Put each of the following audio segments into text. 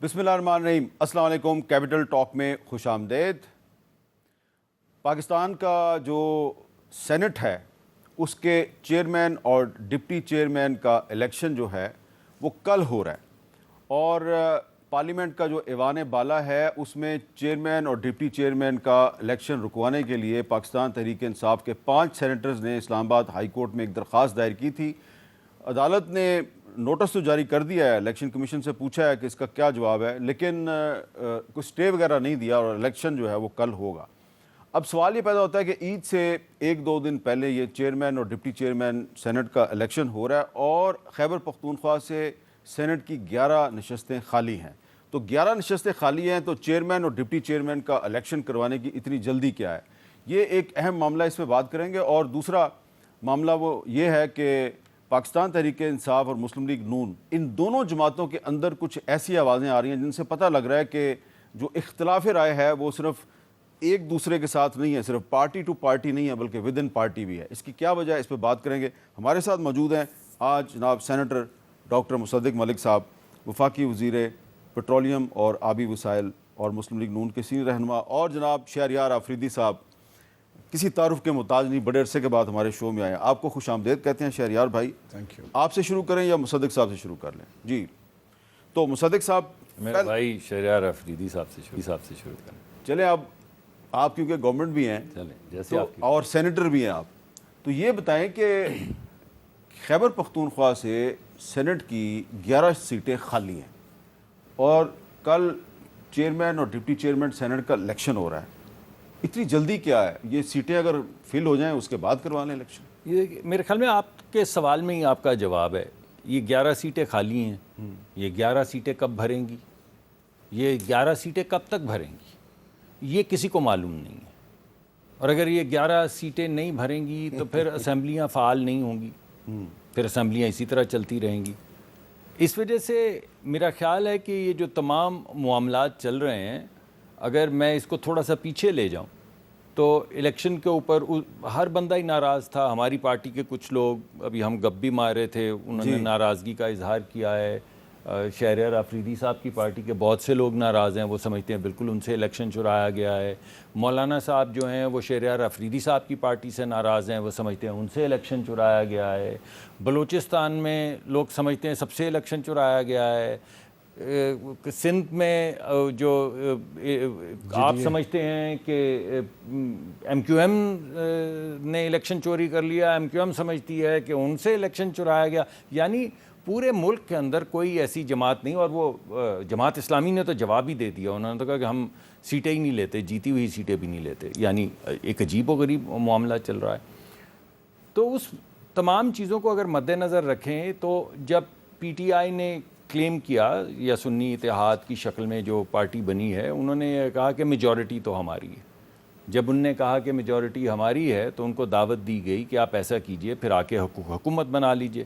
بسم اللہ الرحمن الرحیم۔ السلام علیکم، کیپٹل ٹاک میں خوش آمدید۔ پاکستان کا جو سینٹ ہے اس کے چیئرمین اور ڈپٹی چیئرمین کا الیکشن جو ہے وہ کل ہو رہا ہے، اور پارلیمنٹ کا جو ایوان بالا ہے اس میں چیئرمین اور ڈپٹی چیئرمین کا الیکشن رکوانے کے لیے پاکستان تحریک انصاف کے 5 سینیٹرز نے اسلام آباد ہائی کورٹ میں ایک درخواست دائر کی تھی۔ عدالت نے نوٹس تو جاری کر دیا ہے، الیکشن کمیشن سے پوچھا ہے کہ اس کا کیا جواب ہے، لیکن کوئی سٹے وغیرہ نہیں دیا اور الیکشن جو ہے وہ کل ہوگا۔ اب سوال یہ پیدا ہوتا ہے کہ عید سے 1-2 دن پہلے یہ چیئرمین اور ڈپٹی چیئرمین سینٹ کا الیکشن ہو رہا ہے، اور خیبر پختونخوا سے سینٹ کی 11 نشستیں خالی ہیں۔ تو 11 نشستیں خالی ہیں، تو چیئرمین اور ڈپٹی چیئرمین کا الیکشن کروانے کی اتنی جلدی کیا ہے؟ یہ ایک اہم معاملہ، اس پہ بات کریں گے۔ اور دوسرا معاملہ وہ یہ ہے کہ پاکستان تحریک انصاف اور مسلم لیگ نون، ان دونوں جماعتوں کے اندر کچھ ایسی آوازیں آ رہی ہیں جن سے پتہ لگ رہا ہے کہ جو اختلاف رائے ہے وہ صرف ایک دوسرے کے ساتھ نہیں ہے، صرف پارٹی ٹو پارٹی نہیں ہے، بلکہ ود ان پارٹی بھی ہے۔ اس کی کیا وجہ ہے، اس پہ بات کریں گے۔ ہمارے ساتھ موجود ہیں آج جناب سینیٹر ڈاکٹر مصدق ملک صاحب، وفاقی وزیر پیٹرولیم اور آبی وسائل اور مسلم لیگ نون کے سینئر رہنما، اور جناب شہریار آفریدی صاحب، کسی تعارف کے محتاج نہیں، بڑے عرصے کے بعد ہمارے شو میں آئے ہیں۔ آپ کو خوش آمدید کہتے ہیں شہریار بھائی۔ Thank you. آپ سے شروع کریں یا مصدق صاحب سے شروع کر لیں؟ جی تو مصدق صاحب، میرے بھائی شہریار آفریدی صاحب سے شروع کریں۔ چلیں اب آپ کیونکہ گورنمنٹ بھی ہیں چلیں جیسے آپ کی، اور سینیٹر بھی ہیں آپ، تو یہ بتائیں کہ خیبر پختونخوا سے سینٹ کی 11 سیٹیں خالی ہیں، اور کل چیئرمین اور ڈپٹی چیئرمین سینٹ کا الیکشن ہو رہا ہے۔ اتنی جلدی کیا ہے؟ یہ سیٹیں اگر فل ہو جائیں اس کے بعد کروا لیں الیکشن؟ یہ میرے خیال میں آپ کے سوال میں ہی آپ کا جواب ہے۔ یہ 11 سیٹیں خالی ہیں، یہ 11 سیٹیں کب بھریں گی، یہ 11 سیٹیں کب تک بھریں گی، یہ کسی کو معلوم نہیں ہے۔ اور اگر یہ 11 سیٹیں نہیں بھریں گی تو پھر اسمبلیاں فعال نہیں ہوں گی، پھر اسمبلیاں اسی طرح چلتی رہیں گی۔ اس وجہ سے میرا خیال ہے کہ یہ جو تمام معاملات چل رہے ہیں، اگر میں اس کو تھوڑا سا پیچھے لے جاؤں تو الیکشن کے اوپر ہر بندہ ہی ناراض تھا۔ ہماری پارٹی کے کچھ لوگ، ابھی ہم گپ بھی مار رہے تھے، انہوں نے ناراضگی کا اظہار کیا ہے۔ شہریار آفریدی صاحب کی پارٹی کے بہت سے لوگ ناراض ہیں، وہ سمجھتے ہیں بالکل ان سے الیکشن چرایا گیا ہے۔ مولانا صاحب جو ہیں وہ شہریار آفریدی صاحب کی پارٹی سے ناراض ہیں، وہ سمجھتے ہیں ان سے الیکشن چرایا گیا ہے۔ بلوچستان میں لوگ سمجھتے ہیں سب سے الیکشن چرایا گیا ہے۔ سندھ میں جو آپ سمجھتے ہیں کہ ایم کیو ایم نے الیکشن چوری کر لیا، ایم کیو ایم سمجھتی ہے کہ ان سے الیکشن چرایا گیا۔ یعنی پورے ملک کے اندر کوئی ایسی جماعت نہیں، اور وہ جماعت اسلامی نے تو جواب ہی دے دیا، انہوں نے تو کہا کہ ہم سیٹیں ہی نہیں لیتے، جیتی ہوئی سیٹیں بھی نہیں لیتے۔ یعنی ایک عجیب و غریب معاملہ چل رہا ہے۔ تو اس تمام چیزوں کو اگر مد نظر رکھیں تو جب پی ٹی آئی نے کلیم کیا، یا سنی اتحاد کی شکل میں جو پارٹی بنی ہے، انہوں نے یہ کہا کہ میجورٹی تو ہماری ہے۔ جب ان نے کہا کہ میجورٹی ہماری ہے تو ان کو دعوت دی گئی کہ آپ ایسا کیجئے، پھر آ کے حکومت بنا لیجئے،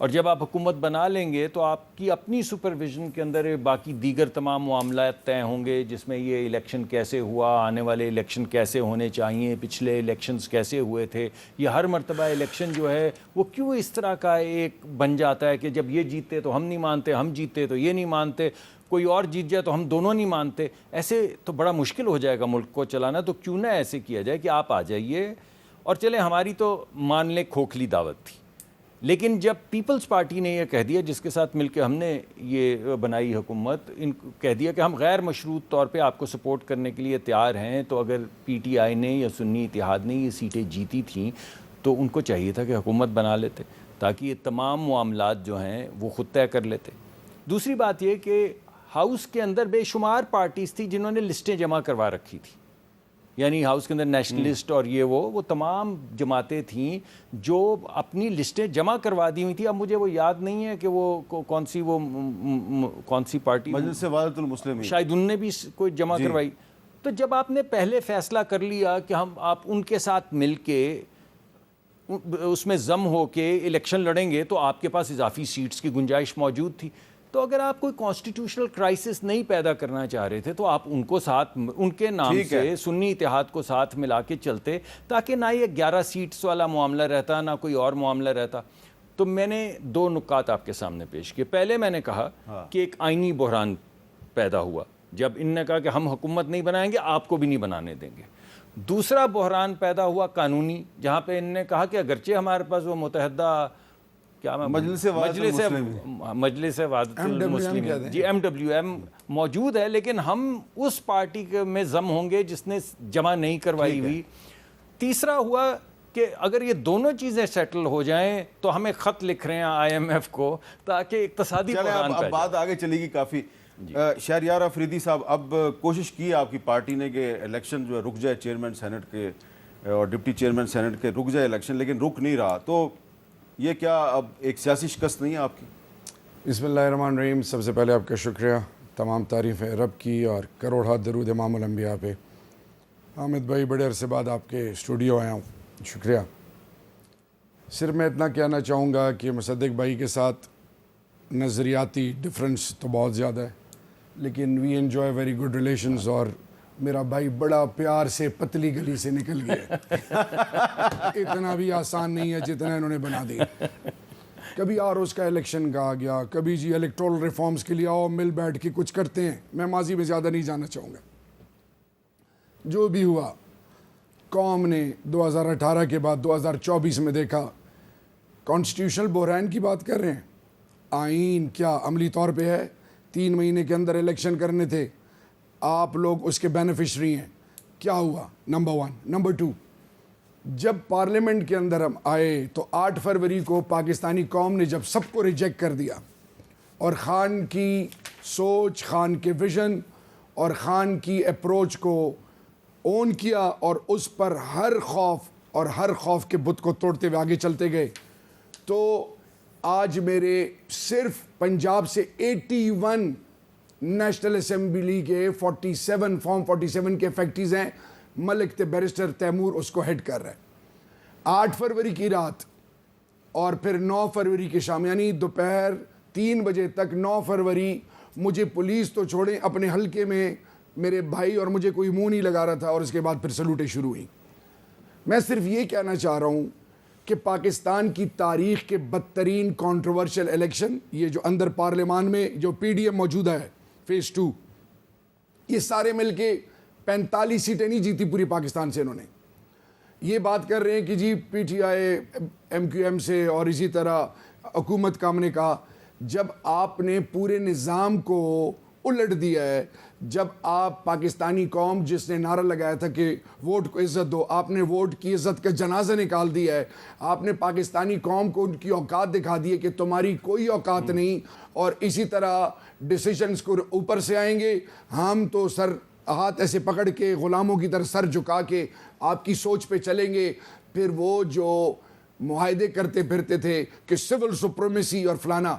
اور جب آپ حکومت بنا لیں گے تو آپ کی اپنی سپرویژن کے اندر باقی دیگر تمام معاملات طے ہوں گے، جس میں یہ الیکشن کیسے ہوا، آنے والے الیکشن کیسے ہونے چاہیے، پچھلے الیکشنز کیسے ہوئے تھے، یہ ہر مرتبہ الیکشن جو ہے وہ کیوں اس طرح کا ایک بن جاتا ہے کہ جب یہ جیتے تو ہم نہیں مانتے، ہم جیتے تو یہ نہیں مانتے، کوئی اور جیت جائے تو ہم دونوں نہیں مانتے۔ ایسے تو بڑا مشکل ہو جائے گا ملک کو چلانا۔ تو کیوں نہ ایسے کیا جائے کہ آپ آ جائیے، اور چلیں ہماری تو مان لیں کھوکھلی دعوت تھی، لیکن جب پیپلز پارٹی نے یہ کہہ دیا، جس کے ساتھ مل کے ہم نے یہ بنائی حکومت، ان کو کہہ دیا کہ ہم غیر مشروط طور پہ آپ کو سپورٹ کرنے کے لیے تیار ہیں، تو اگر پی ٹی آئی نے یا سنی اتحاد نے یہ سیٹیں جیتی تھیں تو ان کو چاہیے تھا کہ حکومت بنا لیتے، تاکہ یہ تمام معاملات جو ہیں وہ خود طے کر لیتے۔ دوسری بات یہ کہ ہاؤس کے اندر بے شمار پارٹیز تھی جنہوں نے لسٹیں جمع کروا رکھی تھی، یعنی ہاؤس کے اندر نیشنلسٹ اور یہ وہ تمام جماعتیں تھیں جو اپنی لسٹیں جمع کروا دی ہوئی تھیں۔ اب مجھے وہ یاد نہیں ہے کہ وہ کون سی پارٹی، مجلس وحدت المسلمین، شاید ان نے بھی کوئی جمع کروائی۔ تو جب آپ نے پہلے فیصلہ کر لیا کہ آپ ان کے ساتھ مل کے اس میں ضم ہو کے الیکشن لڑیں گے، تو آپ کے پاس اضافی سیٹس کی گنجائش موجود تھی۔ تو اگر آپ کوئی کانسٹیٹیوشنل کرائسس نہیں پیدا کرنا چاہ رہے تھے تو آپ ان کو ساتھ، ان کے نام سے سنی اتحاد کو ساتھ ملا کے چلتے، تاکہ نہ یہ 11 سیٹس والا معاملہ رہتا، نہ کوئی اور معاملہ رہتا۔ تو میں نے 2 نکات آپ کے سامنے پیش کیے۔ پہلے میں نے کہا کہ ایک آئینی بحران پیدا ہوا جب ان نے کہا کہ ہم حکومت نہیں بنائیں گے, آپ کو بھی نہیں بنانے دیں گے. دوسرا بحران پیدا ہوا قانونی, جہاں پہ ان نے کہا کہ اگرچہ ہمارے پاس وہ متحدہ کیا مجلس وحدت المسلمین جی MWM موجود ہے, لیکن ہم اس پارٹی میں ضم ہوں گے جس نے جمع نہیں کروائی ہوئی. تیسرا ہوا کہ اگر یہ دونوں چیزیں سیٹل ہو جائیں تو ہم ایک خط لکھ رہے ہیں IMF کو تاکہ اقتصادی بحران اب بات آگے چلے گی کافی. شہریار افریدی صاحب, اب کوشش کی آپ کی پارٹی نے کہ الیکشن جو ہے رک جائے, چیئرمین سینٹ کے اور ڈپٹی چیئرمین سینٹ کے رک جائے الیکشن, لیکن رک نہیں رہا, تو یہ کیا اب ایک سیاسی شکست نہیں ہے آپ کی؟ بسم اللہ الرحمن الرحیم. سب سے پہلے آپ کا شکریہ, تمام تعریفیں رب کی اور کروڑ ہاتھ درود امام الانبیاء پہ. حامد بھائی بڑے عرصے بعد آپ کے اسٹوڈیو آیا ہوں, شکریہ. صرف میں اتنا کہنا چاہوں گا کہ مصدق بھائی کے ساتھ نظریاتی ڈفرینس تو بہت زیادہ ہے, لیکن وی انجوائے ویری گڈ ریلیشنز, اور میرا بھائی بڑا پیار سے پتلی گلی سے نکل گیا. اتنا بھی آسان نہیں ہے جتنا انہوں نے بنا دیا. کبھی آروز کا الیکشن کا آ گیا, کبھی جی الیکٹرول ریفارمز کے لیے آؤ مل بیٹھ کے کچھ کرتے ہیں. میں ماضی میں زیادہ نہیں جانا چاہوں گا. جو بھی ہوا, قوم نے 2018 کے بعد 2024 میں دیکھا کانسٹیٹیوشنل بحران کی بات کر رہے ہیں. آئین کیا عملی طور پہ ہے؟ 3 مہینے کے اندر الیکشن کرنے تھے, آپ لوگ اس کے بینیفیشری ہیں. کیا ہوا؟ نمبر 1. نمبر 2, جب پارلیمنٹ کے اندر ہم آئے تو 8 فروری کو پاکستانی قوم نے جب سب کو ریجیکٹ کر دیا اور خان کی سوچ, خان کے ویژن اور خان کی اپروچ کو اون کیا اور اس پر ہر خوف کے بت کو توڑتے ہوئے آگے چلتے گئے, تو آج میرے صرف پنجاب سے 81 نیشنل اسمبلی کے 47 فارم 47 کے فیکٹریز ہیں. ملک بیرسٹر تیمور اس کو ہیڈ کر رہا ہے. 8 فروری کی رات اور پھر 9 فروری کی شام, یعنی دوپہر 3 بجے تک 9 فروری مجھے پولیس تو چھوڑیں, اپنے حلقے میں میرے بھائی اور مجھے کوئی منہ نہیں لگا رہا تھا, اور اس کے بعد پھر سلوٹیں شروع ہوئیں. میں صرف یہ کہنا چاہ رہا ہوں کہ پاکستان کی تاریخ کے بدترین کنٹروورشل الیکشن, یہ جو اندر پارلیمان میں جو PDM موجودہ ہے فیز 2, یہ سارے مل کے 45 سیٹیں نہیں جیتی پوری پاکستان سے. انہوں نے یہ بات کر رہے ہیں کہ جی PTI MQM سے, اور اسی طرح حکومت کا. ہم نے کہا جب آپ نے پورے نظام کو الٹ دیا ہے, جب آپ پاکستانی قوم جس نے نعرہ لگایا تھا کہ ووٹ کو عزت دو, آپ نے ووٹ کی عزت کا جنازہ نکال دیا ہے. آپ نے پاکستانی قوم کو ان کی اوقات دکھا دی ہے کہ تمہاری کوئی اوقات نہیں, اور اسی طرح ڈیسیشنز کو اوپر سے آئیں گے. ہم تو سر ہاتھ ایسے پکڑ کے غلاموں کی طرح سر جھکا کے آپ کی سوچ پہ چلیں گے. پھر وہ جو معاہدے کرتے پھرتے تھے کہ سول سپریمیسی اور فلانا,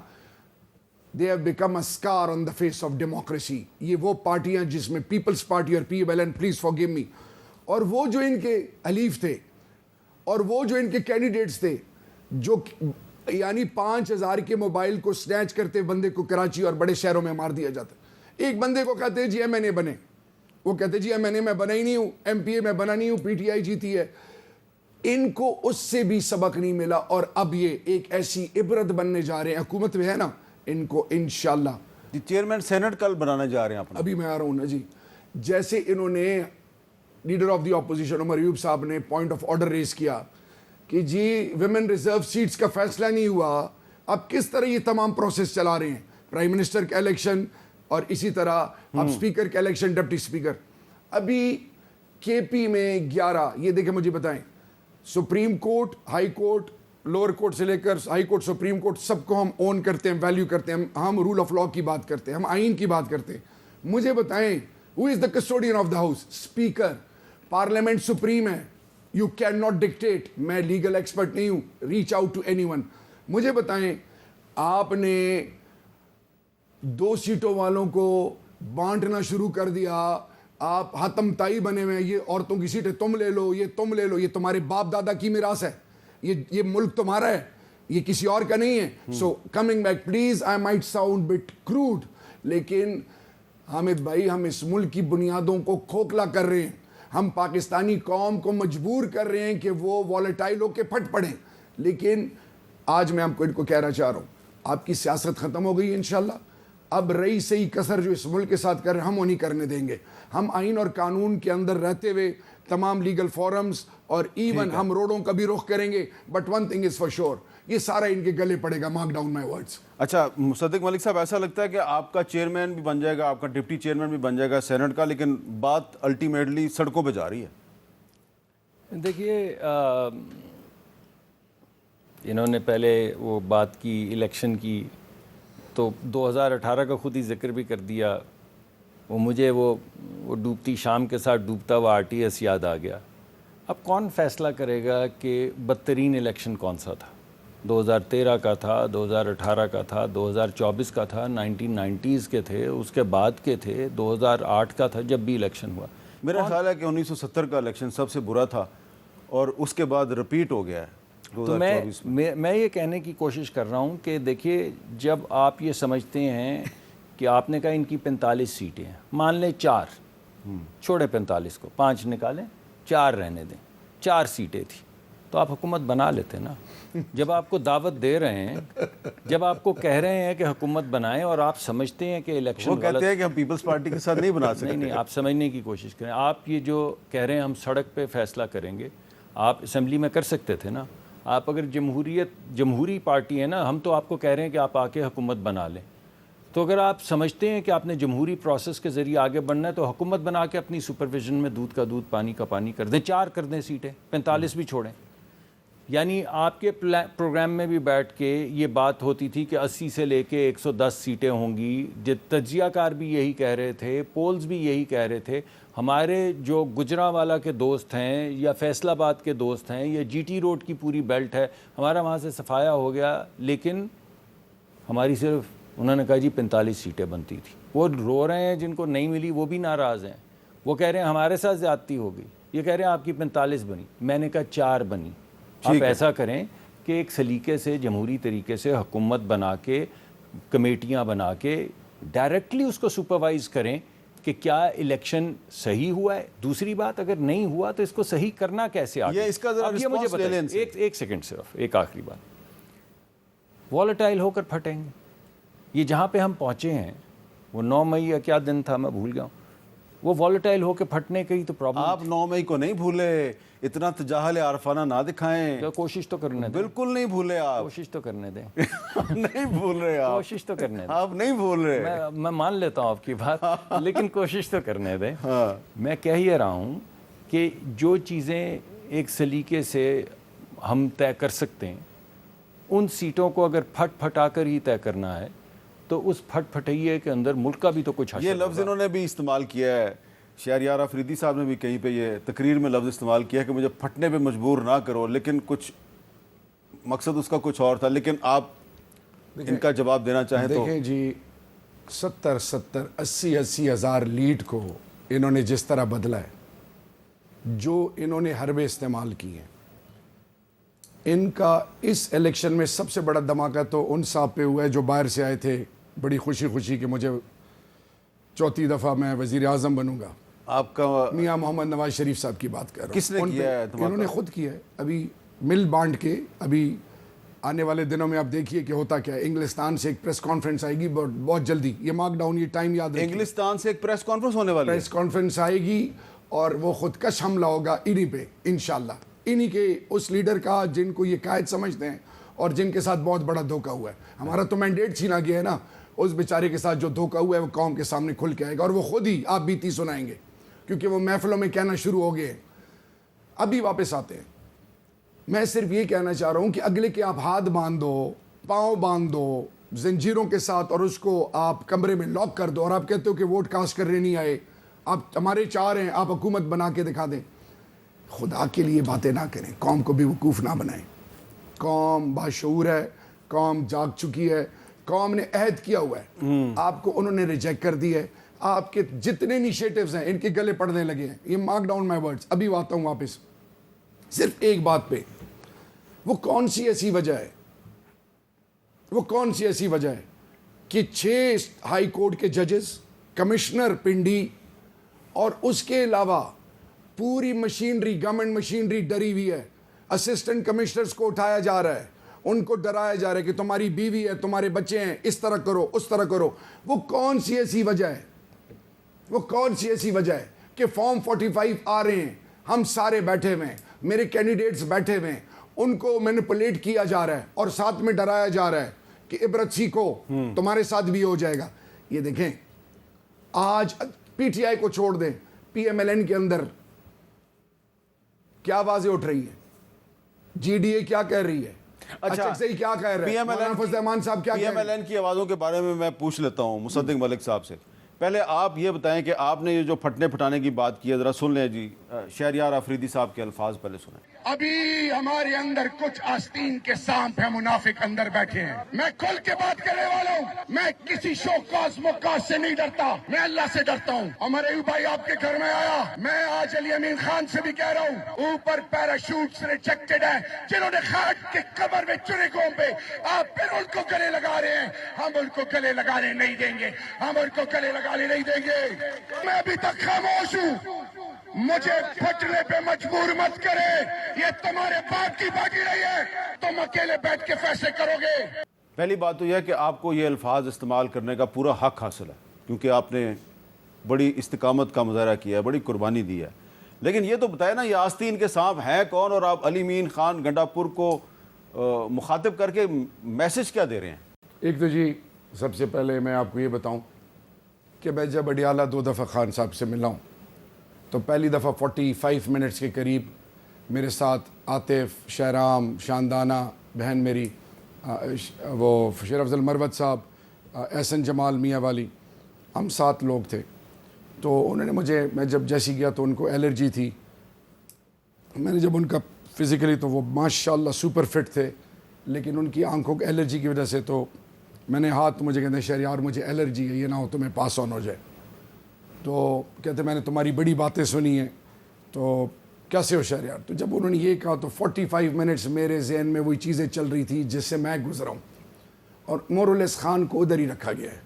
they have become a scar on the face of democracy. یہ وہ پارٹیاں جس میں پیپلز پارٹی اور PMLN, پلیز forgive me, اور وہ جو ان کے حلیف تھے اور وہ جو ان کے کینڈیڈیٹس تھے, جو یعنی 5000 کے موبائل کو سنیچ کرتے بندے کو کراچی اور بڑے شہروں میں مار دیا جاتا. ایک بندے کو کہتے ہیں جی MNA بنے, وہ کہتے جی MNA میں بنا ہی نہیں ہوں, MPA میں بنا نہیں ہوں, PTI جیتی ہے. ان کو اس سے بھی سبق نہیں ملا, اور اب یہ ایک ایسی عبرت بننے جا رہے ہیں. حکومت میں ہے نا, ان کو انشاءاللہ چیئرمین سینٹ کل بنانے جا رہے ہیں اپنا. ابھی میں آ رہا ہوں نا جی. جیسے انہوں نے leader of the opposition Omar Ayub صاحب نے پوائنٹ آف آرڈر ریز کیا کہ جی ویمن ریزرو سیٹس کا فیصلہ نہیں ہوا, اب کس طرح یہ تمام پروسیس چلا رہے ہیں, پرائم منسٹر کا الیکشن اور اسی طرح اب اسپیکر کا الیکشن, ڈپٹی اسپیکر. ابھی KP میں 11, یہ دیکھیں مجھے بتائیں, supreme court, high court, lower court سے لے کر ہائی کورٹ, سپریم کورٹ, سب کو ہم اون کرتے ہیں, ویلیو کرتے ہیں, ہم رول آف لا کی بات کرتے ہیں, ہم آئین کی بات کرتے ہیں. مجھے بتائیں who is the custodian of the house? Speaker. Parliament supreme ہے, یو کین ناٹ ڈکٹیٹ. میں لیگل ایکسپرٹ نہیں ہوں, reach out to anyone. مجھے بتائیں آپ نے 2 سیٹوں والوں کو بانٹنا شروع کر دیا, آپ حاتم تائی بنے ہوئے ہیں, یہ عورتوں کی سیٹیں تم لے لو, یہ تم لے لو, یہ تمہارے باپ دادا کی میراث ہے, یہ ملک تمہارا ہے, یہ کسی اور کا نہیں ہے. So coming back, please I might sound but crude, لیکن حامد بھائی ہم اس ملک کی بنیادوں کو کھوکھلا کر رہے ہیں. ہم پاکستانی قوم کو مجبور کر رہے ہیں کہ وہ والیٹائل ہو کے پھٹ پڑیں. لیکن آج میں آپ کو ان کو کہنا چاہ رہا ہوں, آپ کی سیاست ختم ہو گئی ہے انشاءاللہ. اب رئی سے ہی کسر جو اس ملک کے ساتھ کر رہے ہیں ہم وہ نہیں کرنے دیں گے. ہم آئین اور قانون کے اندر رہتے ہوئے تمام لیگل فورمز اور ایون ہم روڈوں کا بھی رخ کریں گے. But one thing is for sure, یہ سارا ان کے گلے پڑے گا, مارک ڈاؤن مائی ورڈز. اچھا مصدق ملک صاحب, ایسا لگتا ہے کہ آپ کا چیئرمین بھی بن جائے گا, آپ کا ڈپٹی چیئرمین بھی بن جائے گا سینٹ کا, لیکن بات الٹیمیٹلی سڑکوں پہ جا رہی ہے. دیکھیے انہوں نے پہلے وہ بات کی الیکشن کی, تو 2018 کا خود ہی ذکر بھی کر دیا. وہ مجھے وہ ڈوبتی شام کے ساتھ ڈوبتا ہوا RTS یاد آ گیا. اب کون فیصلہ کرے گا کہ بدترین الیکشن کون سا تھا؟ 2013 کا تھا, 2018 کا تھا, 2024 کا تھا, 1990s کے تھے, اس کے بعد کے تھے, 2008 کا تھا جب بھی الیکشن ہوا. میرا خیال ہے کہ 1970 کا الیکشن سب سے برا تھا اور اس کے بعد رپیٹ ہو گیا ہے. تو میں یہ کہنے کی کوشش کر رہا ہوں کہ دیکھیے, جب آپ یہ سمجھتے ہیں کہ آپ نے کہا ان کی 45 سیٹیں ہیں, مان لیں 4, چھوڑے 45 کو, 5 نکالیں, 4 رہنے دیں, 4 سیٹیں تھیں, تو آپ حکومت بنا لیتے نا. جب آپ کو دعوت دے رہے ہیں, جب آپ کو کہہ رہے ہیں کہ حکومت بنائیں اور آپ سمجھتے ہیں کہ الیکشن, وہ کہتے ہیں کہ ہم پیپلز پارٹی کے ساتھ نہیں بنا سکتے. نہیں, آپ سمجھنے کی کوشش کریں. آپ یہ جو کہہ رہے ہیں ہم سڑک پہ فیصلہ کریں گے, آپ اسمبلی میں کر سکتے تھے نا. آپ اگر جمہوری پارٹی ہے نا, ہم تو آپ کو کہہ رہے ہیں کہ آپ آ کے حکومت بنا لیں. تو اگر آپ سمجھتے ہیں کہ آپ نے جمہوری پروسیس کے ذریعے آگے بڑھنا ہے, تو حکومت بنا کے اپنی سپرویژن میں دودھ کا دودھ پانی کا پانی کر دیں, 4 کر دیں سیٹیں, 45 بھی چھوڑیں. یعنی آپ کے پروگرام میں بھی بیٹھ کے یہ بات ہوتی تھی کہ 80 سے لے کے 110 سیٹیں ہوں گی. تجزیہ کار بھی یہی کہہ رہے تھے, پولز بھی یہی کہہ رہے تھے. ہمارے جو گجرانوالہ کے دوست ہیں یا فیصل آباد کے دوست ہیں یا GT روڈ کی پوری بیلٹ ہے, ہمارا وہاں سے صفایا ہو گیا, لیکن ہماری صرف, انہوں نے کہا جی 45 سیٹیں بنتی تھی. وہ رو رہے ہیں, جن کو نہیں ملی وہ بھی ناراض ہیں. وہ کہہ رہے ہیں ہمارے ساتھ زیادتی ہو گئی, یہ کہہ رہے ہیں آپ کی 45 بنی. میں نے کہا 4 بنی. آپ ایسا کریں کہ ایک سلیقے سے, جمہوری طریقے سے حکومت بنا کے, کمیٹیاں بنا کے ڈائریکٹلی اس کو سپروائز کریں کہ کیا الیکشن صحیح ہوا ہے. دوسری بات, اگر نہیں ہوا تو اس کو صحیح کرنا کیسے آگے. یہ اس کا ذرا مجھے بتائیں, ایک سیکنڈ, صرف ایک آخری بات. والٹائل ہو کر پھٹیں گے. یہ جہاں پہ ہم پہنچے ہیں, وہ 9 مئی یا کیا دن تھا میں بھول گیا ہوں, وہ والٹائل ہو کے پھٹنے کی تو پرابلم. آپ 9 مئی کو نہیں بھولے, اتنا تجاہل عارفانہ نہ دکھائیں. کوشش تو کرنے دیں. بالکل نہیں بھولے آپ, کوشش تو کرنے دیں. نہیں بھول رہے آپ, کوشش تو کرنے دیں. آپ نہیں بھول رہے. میں مان لیتا ہوں آپ کی بات, لیکن کوشش تو کرنے دیں. میں کہہ ہی رہا ہوں کہ جو چیزیں ایک سلیقے سے ہم طے کر سکتے ہیں, ان سیٹوں کو اگر پھٹ پھٹا کر ہی طے کرنا ہے, تو اس پھٹ پھٹائیے کے اندر ملک کا بھی تو کچھ حشر. یہ لفظ انہوں نے بھی استعمال کیا ہے, شہریار آفریدی صاحب نے بھی کہیں پہ یہ تقریر میں لفظ استعمال کیا ہے کہ مجھے پھٹنے پہ مجبور نہ کرو, لیکن کچھ مقصد اس کا کچھ اور تھا. لیکن آپ ان کا جواب دینا چاہیں تو. دیکھیں جی, 70-80 ہزار لیڈ کو انہوں نے جس طرح بدلا ہے, جو انہوں نے حربے استعمال کی ہیں, ان کا اس الیکشن میں سب سے بڑا دھماکہ تو ان صاحب پہ ہوا ہے جو باہر سے آئے تھے بڑی خوشی کہ مجھے 4تھی دفعہ میں وزیر اعظم بنوں گا. آپ کا میاں محمد نواز شریف صاحب کی بات کر رہا ہوں. کس نے کیا ہے دھماکہ؟ انہوں نے خود کیا ہے. ابھی مل بانٹ کے, ابھی آنے والے دنوں میں آپ دیکھیے کہ ہوتا کیا ہے. انگلستان سے ایک پریس کانفرنس آئے گی بہت جلدی, یہ مارک ڈاؤن, یہ ٹائم یاد رکھیں. انگلستان سے ایک پریس کانفرنس ہونے والی ہے. پریس کانفرنس آئے گی اور وہ خودکش حملہ ہوگا انہی پہ انشاءاللہ, انہی کے اس لیڈر کا جن کو یہ قائد سمجھتے ہیں اور جن کے ساتھ بہت بڑا دھوکہ ہوا ہے. ہمارا تو مینڈیٹ چھینا گیا ہے نا, اس بیچارے کے ساتھ جو دھوکہ ہوا ہے وہ قوم کے سامنے کھل کے آئے گا, اور وہ خود ہی آپ بیتی سنائیں گے, کیونکہ وہ محفلوں میں کہنا شروع ہو گئے ہیں. ابھی واپس آتے ہیں. میں صرف یہ کہنا چاہ رہا ہوں کہ اگلے کے آپ ہاتھ باندھ دو, پاؤں باندھ دو زنجیروں کے ساتھ, اور اس کو آپ کمرے میں لاک کر دو, اور آپ کہتے ہو کہ ووٹ کاسٹ کرنے نہیں آئے, آپ ہمارے 4 ہیں, آپ حکومت بنا کے دکھا دیں. خدا کے لیے باتیں نہ کریں, قوم کو بھی وقوف نہ بنائیں. قوم باشعور ہے, قوم جاگ چکی ہے, قوم نے عہد کیا ہوا ہے, آپ کو انہوں نے ریجیکٹ کر دی ہے. آپ کے جتنے انیشیٹوز ہیں ان کے گلے پڑنے لگے ہیں. یہ مارک ڈاؤن مائی ورڈز. ابھی آتا ہوں واپس صرف ایک بات پہ. وہ کون سی ایسی وجہ ہے, وہ کون سی ایسی وجہ ہے کہ 6 ہائی کورٹ کے ججز, کمشنر پنڈی, اور اس کے علاوہ پوری مشینری, گورنمنٹ مشینری ڈری ہوئی ہے. اسسٹنٹ کمشنرز کو اٹھایا جا رہا ہے, ان کو ڈرایا جا رہا ہے کہ تمہاری بیوی ہے, تمہارے بچے ہیں, اس طرح کرو, اس طرح کرو. وہ کون سی ایسی وجہ ہے, وہ کون سی ایسی وجہ ہے کہ فارم 45 آ رہے ہیں, ہم سارے بیٹھے ہوئے ہیں, میرے کینڈیڈیٹس بیٹھے ہوئے ہیں, ان کو مینیپولیٹ کیا جا رہا ہے اور ساتھ میں ڈرایا جا رہا ہے کہ عبرت سیکھو, تمہارے ساتھ بھی ہو جائے گا. یہ دیکھیں, آج پی ٹی آئی کو چھوڑ دیں, پی ایم ایل این کے اندر کیا آوازیں اٹھ رہی ہیں, جی ڈی اے کیا کہہ رہی ہے, اچھا کیا کہہ رہے ہیں, مولانا فضل الرحمان صاحب کیا کہہ پی رہے ایم ہیں. ایل این کی آوازوں کے بارے میں پوچھ لیتا ہوں مصدق ملک صاحب سے. پہلے آپ یہ بتائیں کہ آپ نے یہ جو پھٹنے پھٹانے کی بات کی ہے, ذرا سن لیں جی. شہریار آفریدی صاحب کے الفاظ پہلے سنیں. ابھی ہمارے اندر کچھ آستین کے سانپ ہیں, منافق اندر بیٹھے ہیں. میں کھل کے بات کرنے والا ہوں, میں کسی شوکاز مکاز سے نہیں ڈرتا, میں اللہ سے ڈرتا ہوں. عمر ایوب بھائی آپ کے گھر میں آیا, میں آج علی امین خان سے بھی کہہ رہا ہوں, اوپر پیراشوٹس ریجیکٹڈ ہیں, جنہوں نے خاک کے قبر میں چنے گوں پہ آپ پھر ان کو گلے لگا رہے ہیں. ہم ان کو گلے لگانے نہیں دیں گے, ہم ان کو گلے لگانے نہیں دیں گے. میں ابھی تک خاموش ہوں, مجھے پھٹنے پہ مجبور مت کرے. یہ تمہارے باپ کی پارٹی رہی ہے, تم اکیلے بیٹھ کے فیصلے کرو گے. پہلی بات تو یہ ہے کہ آپ کو یہ الفاظ استعمال کرنے کا پورا حق حاصل ہے, کیونکہ آپ نے بڑی استقامت کا مظاہرہ کیا ہے, بڑی قربانی دی ہے. لیکن یہ تو بتائیں نا, یہ آستین کے سانپ ہیں کون, اور آپ علی امین خان گنڈا پور کو مخاطب کر کے میسج کیا دے رہے ہیں؟ ایک تو جی سب سے پہلے میں آپ کو یہ بتاؤں کہ میں جب اڈیالہ 2 دفعہ خان صاحب سے ملا ہوں, تو پہلی دفعہ 45 منٹس کے قریب میرے ساتھ عاطف, شہرام, شاندانہ بہن میری, وہ شیر افضل مروت صاحب, احسن جمال میاں والی, ہم 7 لوگ تھے. تو انہوں نے مجھے, میں جب جیسی گیا تو ان کو الرجی تھی. میں نے جب ان کا فزیکلی, تو وہ ماشاءاللہ سپر فٹ تھے, لیکن ان کی آنکھوں کے الرجی کی وجہ سے, تو میں نے ہاتھ, مجھے کہتے ہیں شہریار مجھے الرجی ہے, یہ نہ ہو تو میں پاس آن ہو جائے. تو کہتے میں نے تمہاری بڑی باتیں سنی ہیں, تو کیسے ہو شہریار. تو جب انہوں نے یہ کہا تو 45 منٹس میرے ذہن میں وہی چیزیں چل رہی تھی جس سے میں گزرا ہوں, اور مورلیس خان کو ادھر ہی رکھا گیا ہے.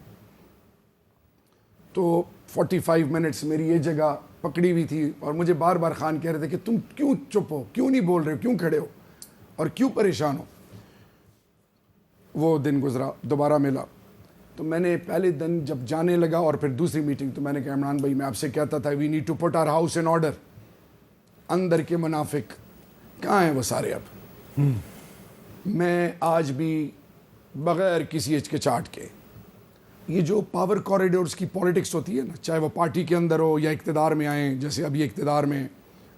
تو 45 منٹس میری یہ جگہ پکڑی ہوئی تھی, اور مجھے بار بار خان کہہ رہے تھے کہ تم کیوں چپ ہو, کیوں نہیں بول رہے ہو, کیوں کھڑے ہو, اور کیوں پریشان ہو. وہ دن گزرا, دوبارہ ملا, تو میں نے پہلے دن جب جانے لگا اور پھر دوسری میٹنگ, تو میں نے کہا عمران بھائی میں آپ سے کہتا تھا we need to put our house in order. اندر کے منافق کہاں ہیں وہ سارے اب؟ میں آج بھی بغیر کسی ہچکچاہٹ کے, یہ جو پاور کوریڈورز کی پولیٹکس ہوتی ہے نا, چاہے وہ پارٹی کے اندر ہو یا اقتدار میں آئیں, جیسے ابھی اقتدار میں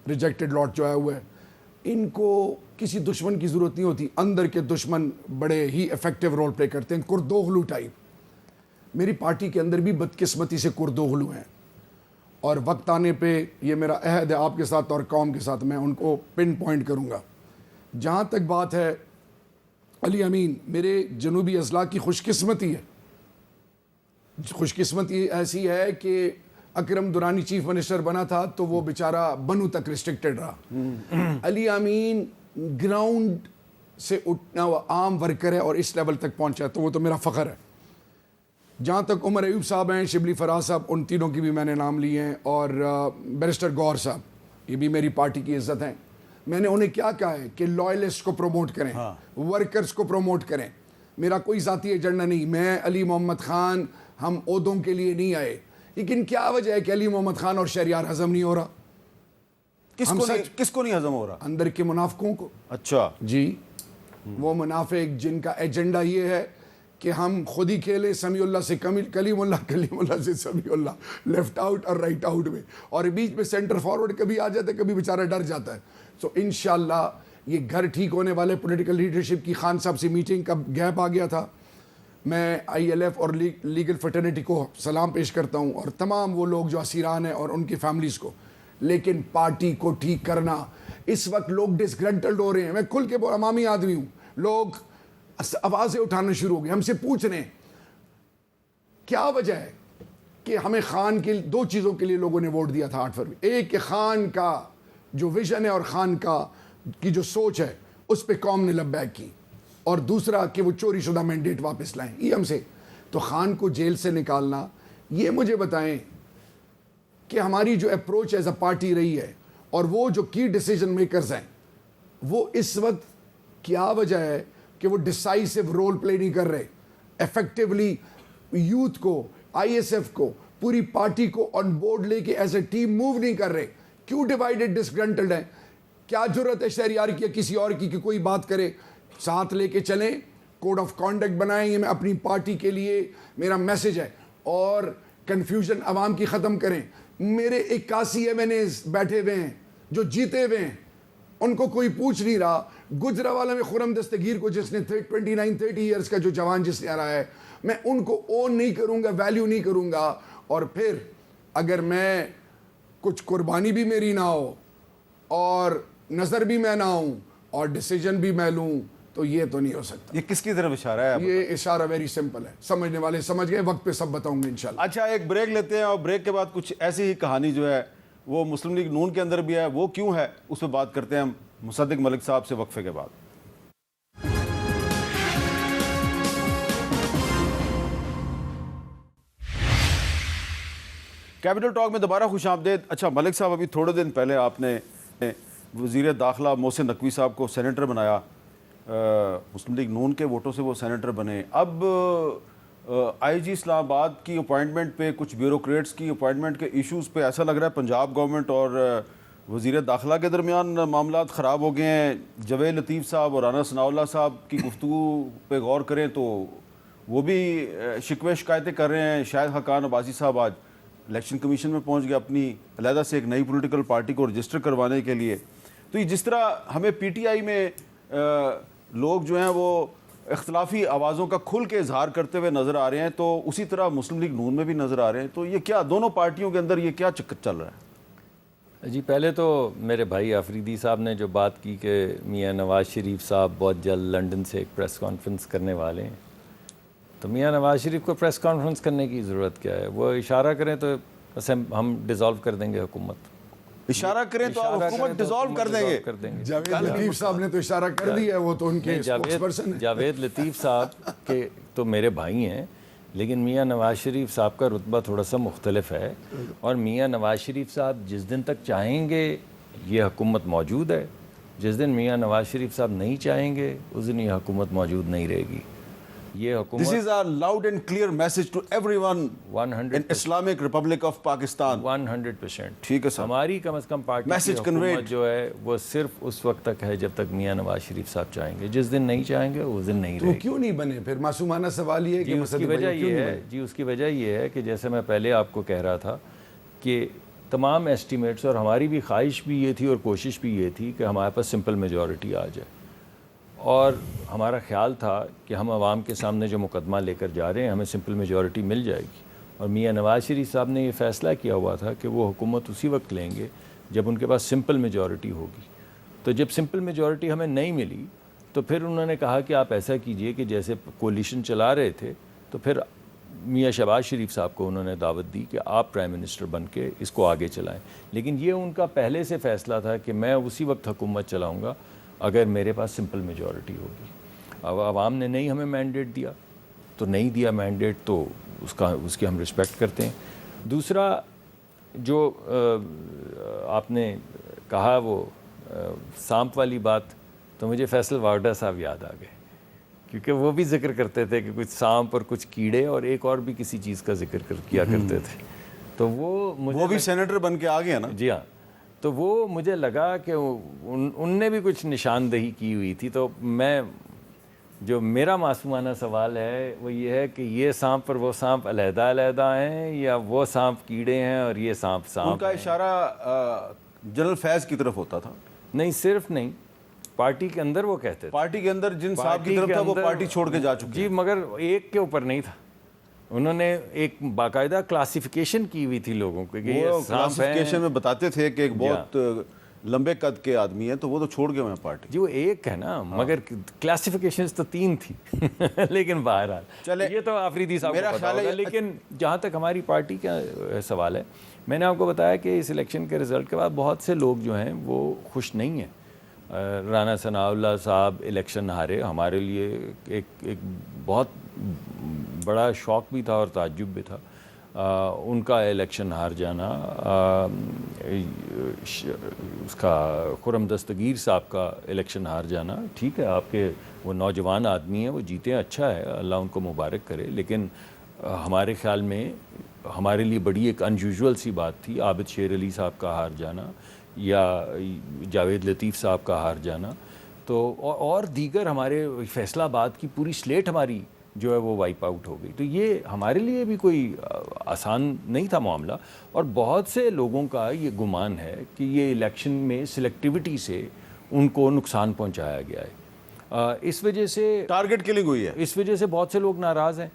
ریجیکٹڈ لاٹ جو آیا ہوا ہے, ان کو کسی دشمن کی ضرورت نہیں ہوتی. اندر کے دشمن بڑے ہی افیکٹو رول پلے کرتے ہیں, کردوغلو ٹائپ. میری پارٹی کے اندر بھی بدقسمتی سے کردوغلو ہیں, اور وقت آنے پہ یہ میرا عہد ہے آپ کے ساتھ اور قوم کے ساتھ, میں ان کو پن پوائنٹ کروں گا. جہاں تک بات ہے علی امین, میرے جنوبی اضلاع کی خوش قسمتی ہے, خوش قسمتی ایسی ہے کہ اکرم دورانی چیف منسٹر بنا تھا تو وہ بیچارہ بنو تک ریسٹرکٹڈ رہا. علی امین گراؤنڈ سے اٹھنا ہوا عام ورکر ہے اور اس لیول تک پہنچا ہے, تو وہ تو میرا فخر ہے. جہاں تک عمر ایوب صاحب ہیں, شبلی فراز صاحب, ان تینوں کی بھی میں نے نام لیے ہیں, اور بیرسٹر گور صاحب, یہ بھی میری پارٹی کی عزت ہیں. میں نے انہیں کیا کہا ہے کہ لائلسٹ کو پروموٹ کریں, ورکرز کو پروموٹ کریں. میرا کوئی ذاتی ایجنڈا نہیں, میں علی محمد خان ہم عہدوں کے لیے نہیں آئے. لیکن کیا وجہ ہے کہ علی محمد خان اور شہریار ہضم نہیں ہو رہا؟ کس کو نہیں ہضم ہو رہا؟ اندر کے منافقوں کو. اچھا جی, وہ منافق جن کا ایجنڈا یہ ہے کہ ہم خود ہی کھیلے سمیع اللہ سے کلیم اللہ سے سمیع اللہ, لیفٹ آؤٹ اور رائٹ آؤٹ میں, اور بیچ میں سینٹر فارورڈ کبھی آ جاتا ہے, کبھی بیچارہ ڈر جاتا ہے. سو انشاءاللہ یہ گھر ٹھیک ہونے والے. پولیٹیکل لیڈرشپ کی خان صاحب سے میٹنگ کا گیپ آ گیا تھا. میں آئی ایل ایف اور لیگل فٹرنیٹی کو سلام پیش کرتا ہوں, اور تمام وہ لوگ جو اسیران ہیں اور ان کی فیملیز کو. لیکن پارٹی کو ٹھیک کرنا, اس وقت لوگ ڈسگرنٹلڈ ہو رہے ہیں. میں کھل کے عوامی آدمی ہوں, لوگ آوازیں اٹھانا شروع ہو گئے, ہم سے پوچھ رہے ہیں کیا وجہ ہے کہ ہمیں خان کے 2 چیزوں کے لیے لوگوں نے ووٹ دیا تھا 8 فروری. ایک کہ خان کا جو ویژن ہے اور خان کی جو سوچ ہے اس پہ قوم نے لبیک کی, اور دوسرا کہ وہ چوری شدہ مینڈیٹ واپس لائیں. یہ ہم سے, تو خان کو جیل سے نکالنا, یہ مجھے بتائیں کہ ہماری جو اپروچ ایز اے پارٹی رہی ہے, اور وہ جو کی ڈیسیجن میکرز ہیں, وہ اس وقت کیا وجہ ہے کہ وہ ڈسائسو رول پلے نہیں کر رہے, ایفیکٹولی یوتھ کو, آئی ایس ایف کو, پوری پارٹی کو آن بورڈ لے کے ایز اے ٹیم موو نہیں کر رہے. کیوں ڈیوائیڈڈ ڈسگرنٹلڈ ہیں؟ کیا ضرورت ہے شہریار کی یا کسی اور کی کہ کوئی بات کرے؟ ساتھ لے کے چلیں, کوڈ آف کانڈکٹ بنائیں. یہ میں اپنی پارٹی کے لیے میرا میسج ہے, اور کنفیوژن عوام کی ختم کریں. میرے 81 MNAs بیٹھے ہوئے ہیں جو جیتے ہوئے ہیں, ان کو کوئی پوچھ نہیں رہا. گجرانوالہ میں خرم دستگیر کو جس نے 29-30 ایئرس کا جو جوان جس نے آ رہا ہے, میں ان کو اون نہیں کروں گا, ویلیو نہیں کروں گا. اور پھر اگر میں کچھ قربانی بھی میری نہ ہو اور نظر بھی میں نہ ہوں اور ڈیسیجن بھی میں لوں, تو یہ تو نہیں ہو سکتا. یہ کس کی طرف اشارہ ہے؟ یہ اشارہ ویری سمپل ہے, سمجھنے والے سمجھ گئے, وقت پہ سب بتاؤں گے انشاءاللہ. اچھا, ایک بریک لیتے ہیں, اور بریک کے بعد کچھ ایسی ہی کہانی جو ہے وہ مسلم لیگ نون کے اندر بھی ہے, وہ کیوں ہے اس پہ بات کرتے ہیں ہم مصدق ملک صاحب سے وقفے کے بعد. کیپٹل ٹاک میں دوبارہ خوش آمدید. اچھا ملک صاحب, ابھی تھوڑے دن پہلے آپ نے وزیر داخلہ محسن نقوی صاحب کو سینیٹر بنایا, مسلم لیگ نون کے ووٹوں سے وہ سینیٹر بنے. اب آئی جی اسلام آباد کی اپوائنٹمنٹ پہ, کچھ بیوروکریٹس کی اپوائنٹمنٹ کے ایشوز پہ ایسا لگ رہا ہے پنجاب گورنمنٹ اور وزیر داخلہ کے درمیان معاملات خراب ہو گئے ہیں. جاوید لطیف صاحب اور رانا ثناء اللہ صاحب کی گفتگو پہ غور کریں تو وہ بھی شکوے شکایتیں کر رہے ہیں. شاہد حقان عباسی صاحب آج الیکشن کمیشن میں پہنچ گیا اپنی علیحدہ سے ایک نئی پولیٹیکل پارٹی کو رجسٹر کروانے کے لیے. تو یہ جس طرح ہمیں پی ٹی آئی میں لوگ جو ہیں وہ اختلافی آوازوں کا کھل کے اظہار کرتے ہوئے نظر آ رہے ہیں, تو اسی طرح مسلم لیگ نون میں بھی نظر آ رہے ہیں. تو یہ کیا دونوں پارٹیوں کے اندر یہ کیا چکر چل رہا ہے؟ جی, پہلے تو میرے بھائی آفریدی صاحب نے جو بات کی کہ میاں نواز شریف صاحب بہت جلد لنڈن سے ایک پریس کانفرنس کرنے والے ہیں, تو میاں نواز شریف کو پریس کانفرنس کرنے کی ضرورت کیا ہے؟ وہ اشارہ کریں تو ہم ڈیزالو کر دیں گے حکومت. اشارہ کریں تو آپ حکومت ڈیزالو کر دیں گے. جاوید لطیف صاحب نے تو اشارہ کر دیا ہے, وہ تو ان کے اسپوکس پرسن ہیں. جاوید لطیف صاحب کے تو میرے بھائی ہیں, لیکن میاں نواز شریف صاحب کا رتبہ تھوڑا سا مختلف ہے, اور میاں نواز شریف صاحب جس دن تک چاہیں گے یہ حکومت موجود ہے, جس دن میاں نواز شریف صاحب نہیں چاہیں گے اس دن یہ حکومت موجود نہیں رہے گی. یہ حکومت This is a loud and clear message to everyone 100% in Islamic Republic of Pakistan. 100%. ٹھیک ہے صاحب. ہماری کم از کم پارٹی کی حکومت جو ہے وہ صرف اس وقت تک ہے جب تک میاں نواز شریف صاحب چاہیں گے. جس دن نہیں چاہیں گے اس دن نہیں رہے گی. تو کیوں نہیں بنے پھر؟ معصومانہ سوال یہ ہے کہ اس کی وجہ یہ ہے اس کی وجہ یہ ہے کہ جیسے میں پہلے آپ کو کہہ رہا تھا کہ تمام ایسٹیمیٹس, اور ہماری بھی خواہش بھی یہ تھی اور کوشش بھی یہ تھی کہ ہمارے پاس سمپل میجورٹی آ جائے, اور ہمارا خیال تھا کہ ہم عوام کے سامنے جو مقدمہ لے کر جا رہے ہیں ہمیں سمپل میجورٹی مل جائے گی. اور میاں نواز شریف صاحب نے یہ فیصلہ کیا ہوا تھا کہ وہ حکومت اسی وقت لیں گے جب ان کے پاس سمپل میجورٹی ہوگی. تو جب سمپل میجورٹی ہمیں نہیں ملی تو پھر انہوں نے کہا کہ آپ ایسا کیجئے کہ جیسے کولیشن چلا رہے تھے, تو پھر میاں شہباز شریف صاحب کو انہوں نے دعوت دی کہ آپ پرائم منسٹر بن کے اس کو آگے چلائیں. لیکن یہ ان کا پہلے سے فیصلہ تھا کہ میں اسی وقت حکومت چلاؤں گا اگر میرے پاس سمپل میجورٹی ہوگی. اب عوام نے نہیں ہمیں مینڈیٹ دیا تو نہیں دیا مینڈیٹ, تو اس کی ہم رسپیکٹ کرتے ہیں. دوسرا جو آپ نے کہا وہ سانپ والی بات, تو مجھے فیصل واگڈا صاحب یاد آ گئے, کیونکہ وہ بھی ذکر کرتے تھے کہ کچھ سانپ اور کچھ کیڑے اور ایک اور بھی کسی چیز کا ذکر کیا کرتے تھے. تو وہ بھی سینیٹر بن کے آ گیا نا. جی ہاں, تو وہ مجھے لگا کہ ان نے بھی کچھ نشاندہی کی ہوئی تھی. تو جو میرا معصومانہ سوال ہے وہ یہ ہے کہ یہ سانپ پر وہ سانپ علیحدہ علیحدہ ہیں یا وہ سانپ کیڑے ہیں اور یہ سانپ ان کا اشارہ جنرل فیض کی طرف ہوتا تھا؟ نہیں, صرف نہیں, پارٹی کے اندر وہ کہتے تھے. پارٹی کے اندر جن صاحب کی طرف تھا وہ پارٹی چھوڑ کے جا چکے. جی, مگر ایک کے اوپر نہیں تھا. انہوں نے ایک باقاعدہ کلاسیفیکیشن کی ہوئی تھی لوگوں کو کہ یہ کلاسیفیکیشن میں بتاتے تھے کہ ایک بہت لمبے قد کے آدمی ہیں, تو وہ تو چھوڑ گئے ہیں پارٹی. جی, وہ ایک ہے نا, مگر کلاسیفیکیشنز تو 3 تھی. لیکن بہرحال یہ تو آفریدی صاحب کو پتا ہوگا. لیکن جہاں تک ہماری پارٹی کا سوال ہے, میں نے آپ کو بتایا کہ اس الیکشن کے رزلٹ کے بعد بہت سے لوگ جو ہیں وہ خوش نہیں ہیں. رانا ثناء اللہ صاحب الیکشن ہارے, ہمارے لیے ایک بہت بڑا شوق بھی تھا اور تعجب بھی تھا ان کا الیکشن ہار جانا. اس کا خرم دستگیر صاحب کا الیکشن ہار جانا, ٹھیک ہے, آپ کے وہ نوجوان آدمی ہیں, وہ جیتے ہیں, اچھا ہے, اللہ ان کو مبارک کرے. لیکن ہمارے خیال میں ہمارے لیے بڑی ایک انیوژول سی بات تھی عابد شیر علی صاحب کا ہار جانا یا جاوید لطیف صاحب کا ہار جانا, تو اور دیگر ہمارے فیصلہ آباد کی پوری سلیٹ ہماری جو ہے وہ وائپ آؤٹ ہو گئی. تو یہ ہمارے لیے بھی کوئی آسان نہیں تھا معاملہ, اور بہت سے لوگوں کا یہ گمان ہے کہ یہ الیکشن میں سلیکٹیوٹی سے ان کو نقصان پہنچایا گیا ہے. اس وجہ سے ٹارگٹ کلنگ ہوئی ہے, اس وجہ سے بہت سے لوگ ناراض ہیں,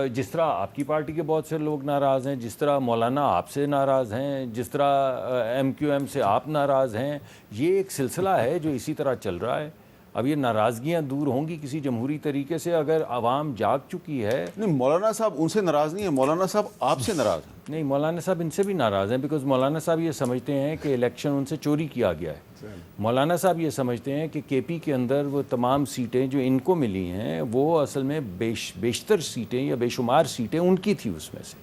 جس طرح آپ کی پارٹی کے بہت سے لوگ ناراض ہیں, جس طرح مولانا آپ سے ناراض ہیں, جس طرح ایم کیو ایم سے آپ ناراض ہیں. یہ ایک سلسلہ ہے جو اسی طرح چل رہا ہے. اب یہ ناراضگیاں دور ہوں گی کسی جمہوری طریقے سے اگر عوام جاگ چکی ہے. نہیں, مولانا صاحب ان سے ناراض نہیں ہے, مولانا صاحب آپ سے ناراض ہیں. نہیں, مولانا صاحب ان سے بھی ناراض ہیں, بیکاز مولانا صاحب یہ سمجھتے ہیں کہ الیکشن ان سے چوری کیا گیا ہے. مولانا صاحب یہ سمجھتے ہیں کہ کے پی کے اندر وہ تمام سیٹیں جو ان کو ملی ہیں وہ اصل میں بیشتر سیٹیں یا بے شمار سیٹیں ان کی تھی اس میں سے.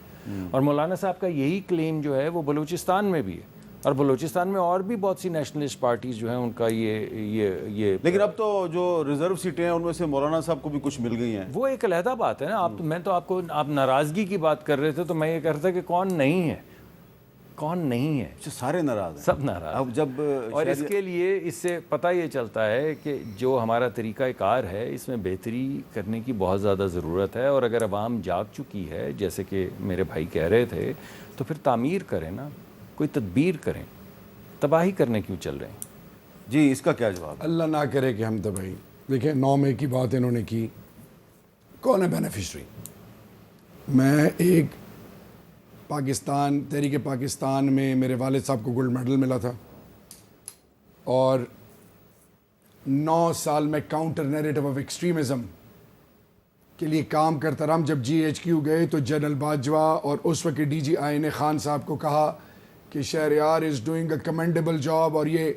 اور مولانا صاحب کا یہی کلیم جو ہے وہ بلوچستان میں بھی ہے, اور بلوچستان میں اور بھی بہت سی نیشنلسٹ پارٹیز جو ہیں ان کا یہ لیکن اب تو جو ریزرو سیٹیں ہیں ان میں سے مولانا صاحب کو بھی کچھ مل گئی ہیں. وہ ایک علیحدہ بات ہے نا. میں تو آپ کو, آپ ناراضگی کی بات کر رہے تھے تو میں یہ کہتا کہ کون نہیں ہے, کون نہیں ہے, سارے ناراض ہیں, سب ناراض. اب جب اور اس کے لیے اس سے پتہ یہ چلتا ہے کہ جو ہمارا طریقہ کار ہے اس میں بہتری کرنے کی بہت زیادہ ضرورت ہے. اور اگر عوام جاگ چکی ہے جیسے کہ میرے بھائی کہہ رہے تھے تو پھر تعمیر کریں نا, کوئی تدبیر کریں. تباہی کرنے کیوں چل رہے ہیں؟ جی اس کا کیا جواب؟ اللہ نہ کرے کہ ہم تباہی. دیکھیں 9 مئی کی بات انہوں نے کی, کون ہے بینیفیشری؟ میں ایک پاکستان, تحریک پاکستان میں میرے والد صاحب کو گولڈ میڈل ملا تھا, اور 9 سال میں کاؤنٹر نیریٹو آف ایکسٹریمزم کے لیے کام کرتا رہا. جب جی ایچ کیو گئے تو جنرل باجوہ اور اس وقت ڈی جی آئی نے خان صاحب کو کہا کہ Shehryar is doing a commendable job, اور یہ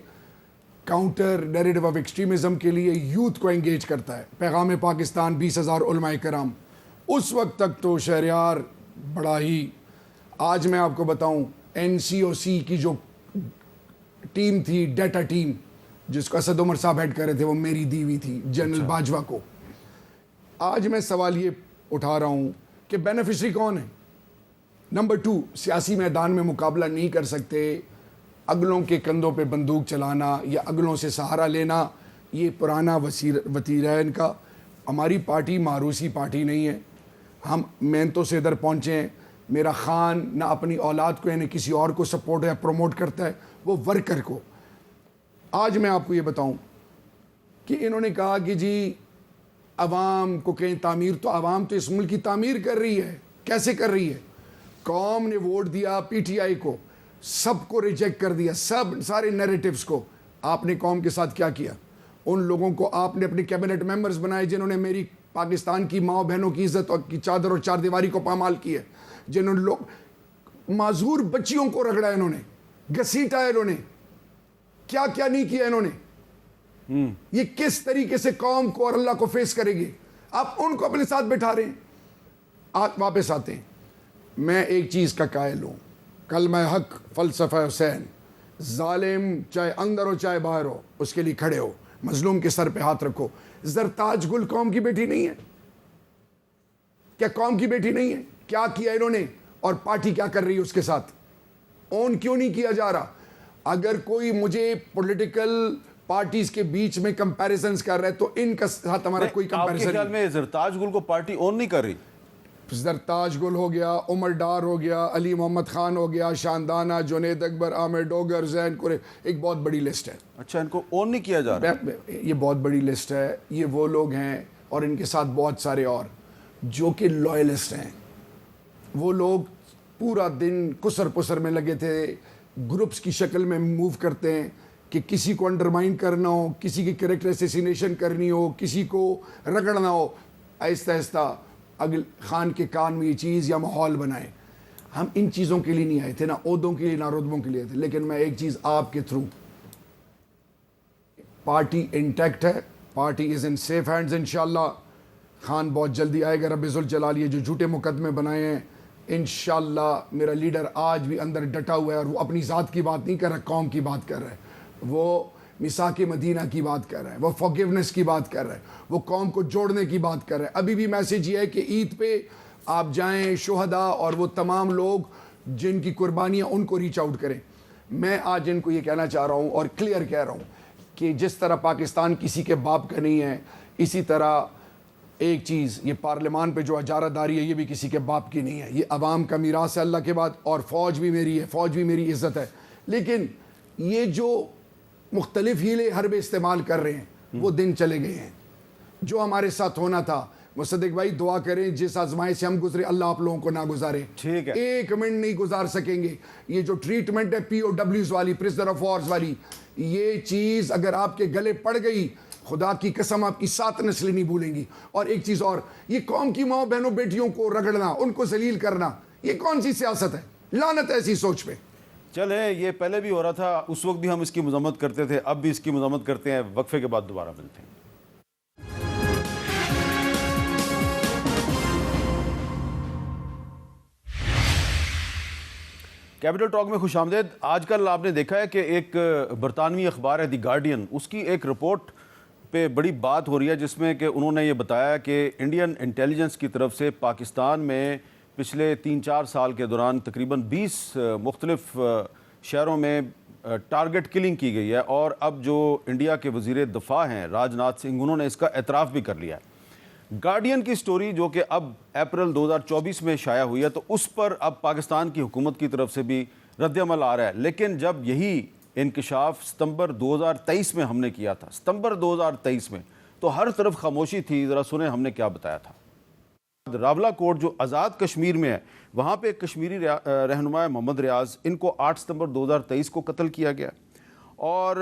کاؤنٹر نیریٹو آف ایکسٹریمزم کے لیے یوتھ کو انگیج کرتا ہے. پیغام پاکستان 20,000 علماء کرام, اس وقت تک تو شہریار بڑا ہی. آج میں آپ کو بتاؤں این سی او سی کی جو ٹیم تھی, ڈیٹا ٹیم, جس کو اسد عمر صاحب ہیڈ کر رہے تھے, وہ میری دی ہوئی تھی جنرل باجوہ کو. آج میں سوال یہ اٹھا رہا ہوں کہ بینیفیشری کون ہے؟ نمبر 2, سیاسی میدان میں مقابلہ نہیں کر سکتے, اگلوں کے کندھوں پہ بندوق چلانا یا اگلوں سے سہارا لینا یہ پرانا وتیرہ ہے ان کا. ہماری پارٹی ماروسی پارٹی نہیں ہے. ہم محنتوں سے ادھر پہنچے ہیں. میرا خان نہ اپنی اولاد کو یعنی کسی اور کو سپورٹ یا پروموٹ کرتا ہے, وہ ورکر کو. آج میں آپ کو یہ بتاؤں کہ انہوں نے کہا کہ جی عوام کو کہیں تعمیر, تو عوام تو اس ملک کی تعمیر کر رہی ہے. کیسے کر رہی ہے؟ قوم نے ووٹ دیا پی ٹی آئی کو, سب کو ریجیکٹ کر دیا, سارے نیریٹیوز کو. آپ نے قوم کے ساتھ کیا کیا؟ ان لوگوں کو آپ نے اپنے کیبنٹ ممبرز بنائے جنہوں نے میری پاکستان کی ماں بہنوں کی عزت اور کی چادر اور چار دیواری کو پامال کی ہے, جنہوں نے لوگ معذور بچیوں کو رگڑا, انہوں نے گھسیٹا ہے, انہوں نے کیا کیا نہیں کیا انہوں نے. یہ کس طریقے سے قوم کو اور اللہ کو فیس کرے گے؟ آپ ان کو اپنے ساتھ بٹھا رہے ہیں. آپ واپس آتے ہیں. میں ایک چیز کا قائل ہوں, کلمہ حق, فلسفہ حسین, ظالم چاہے اندر ہو چاہے باہر ہو اس کے لیے کھڑے ہو, مظلوم کے سر پہ ہاتھ رکھو. زرتاج گل قوم کی بیٹی نہیں ہے کیا؟ قوم کی بیٹی نہیں ہے؟ کیا کیا انہوں نے اور پارٹی کیا کر رہی ہے اس کے ساتھ؟ اون کیوں نہیں کیا جا رہا؟ اگر کوئی مجھے پولیٹیکل پارٹیز کے بیچ میں کمپیریزنز کر رہا ہے تو ان کا ساتھ ہمارا کوئی کمپیریزن نہیں. آپ کے خیال میں زرتاج گل کو پارٹی اون نہیں کر رہی؟ زرتاج گل ہو گیا, عمر ڈار ہو گیا, علی محمد خان ہو گیا, شاندانہ, جنید اکبر, عامر ڈوگر, زین قریش, ایک بہت بڑی لسٹ ہے. اچھا, ان کو اون نہیں کیا جا رہا؟ یہ بہت بڑی لسٹ ہے. یہ وہ لوگ ہیں اور ان کے ساتھ بہت سارے اور جو کہ لوائلسٹ ہیں. وہ لوگ پورا دن کسر پسر میں لگے تھے, گروپس کی شکل میں موو کرتے ہیں کہ کسی کو انڈرمائن کرنا ہو, کسی کی کریکٹر اسیسینیشن کرنی ہو, کسی کو رگڑنا ہو. آہستہ آہستہ اگل خان کے کان میں یہ چیز یا ماحول بنائے. ہم ان چیزوں کے لیے نہیں آئے تھے, نہ عہدوں کے لیے نہ رتبوں کے لیے تھے. لیکن میں ایک چیز آپ کے تھرو, پارٹی انٹیکٹ ہے, party is in safe hands انشاءاللہ. خان بہت جلدی آئے گا, رب ذوالجلال یہ جو جھوٹے مقدمے بنائے ہیں انشاءاللہ. میرا لیڈر آج بھی اندر ڈٹا ہوا ہے اور وہ اپنی ذات کی بات نہیں کر رہا, قوم کی بات کر رہا ہے. وہ میثاق مدینہ کی بات کر رہا ہے, وہ فارگیونیس کی بات کر رہا ہے, وہ قوم کو جوڑنے کی بات کر رہا ہے. ابھی بھی میسیج یہ ہے کہ عید پہ آپ جائیں, شہداء اور وہ تمام لوگ جن کی قربانیاں, ان کو ریچ آؤٹ کریں. میں آج ان کو یہ کہنا چاہ رہا ہوں اور کلیئر کہہ رہا ہوں کہ جس طرح پاکستان کسی کے باپ کا نہیں ہے, اسی طرح ایک چیز, یہ پارلیمان پہ جو اجارہ داری ہے یہ بھی کسی کے باپ کی نہیں ہے, یہ عوام کا میراث ہے اللہ کے بعد, اور فوج بھی میری ہے, فوج بھی میری عزت ہے. لیکن یہ جو مختلف ہیلے حربے استعمال کر رہے ہیں وہ دن چلے گئے ہیں. جو ہمارے ساتھ ہونا تھا, مصدق بھائی دعا کریں جس آزمائش سے ہم گزرے اللہ آپ لوگوں کو نہ گزارے. ٹھیک ہے, ایک منٹ نہیں گزار سکیں گے. یہ جو ٹریٹمنٹ ہے پی او ڈبلیوز والی, پرزنر آف وارز والی, یہ چیز اگر آپ کے گلے پڑ گئی, خدا کی قسم آپ کی 7 نسلیں نہیں بھولیں گی. اور ایک چیز اور, یہ قوم کی ماں بہنوں بیٹیوں کو رگڑنا, ان کو ذلیل کرنا, یہ کون سی سیاست ہے؟ لعنت ایسی سوچ پہ. چلیں یہ پہلے بھی ہو رہا تھا, اس وقت بھی ہم اس کی مذمت کرتے تھے, اب بھی اس کی مذمت کرتے ہیں. وقفے کے بعد دوبارہ ملتے ہیں. کیپٹل ٹاک میں خوش آمدید. آج کل آپ نے دیکھا ہے کہ ایک برطانوی اخبار ہے دی گارڈین, اس کی ایک رپورٹ پہ بڑی بات ہو رہی ہے جس میں کہ انہوں نے یہ بتایا کہ انڈین انٹیلیجنس کی طرف سے پاکستان میں پچھلے 3-4 سال کے دوران تقریباً 20 مختلف شہروں میں ٹارگٹ کلنگ کی گئی ہے. اور اب جو انڈیا کے وزیر دفاع ہیں راج ناتھ سنگھ, انہوں نے اس کا اعتراف بھی کر لیا ہے. گارڈین کی سٹوری جو کہ اب اپریل 2024 میں شائع ہوئی ہے, تو اس پر اب پاکستان کی حکومت کی طرف سے بھی رد عمل آ رہا ہے. لیکن جب یہی انکشاف ستمبر 2023 میں ہم نے کیا تھا, ستمبر 2023 میں, تو ہر طرف خاموشی تھی. ذرا سنیں ہم نے کیا بتایا تھا. راولہ کوٹ جو آزاد کشمیر میں ہے, وہاں پہ ایک کشمیری رہنما محمد ریاض, ان کو 8 ستمبر 2023 کو قتل کیا گیا. اور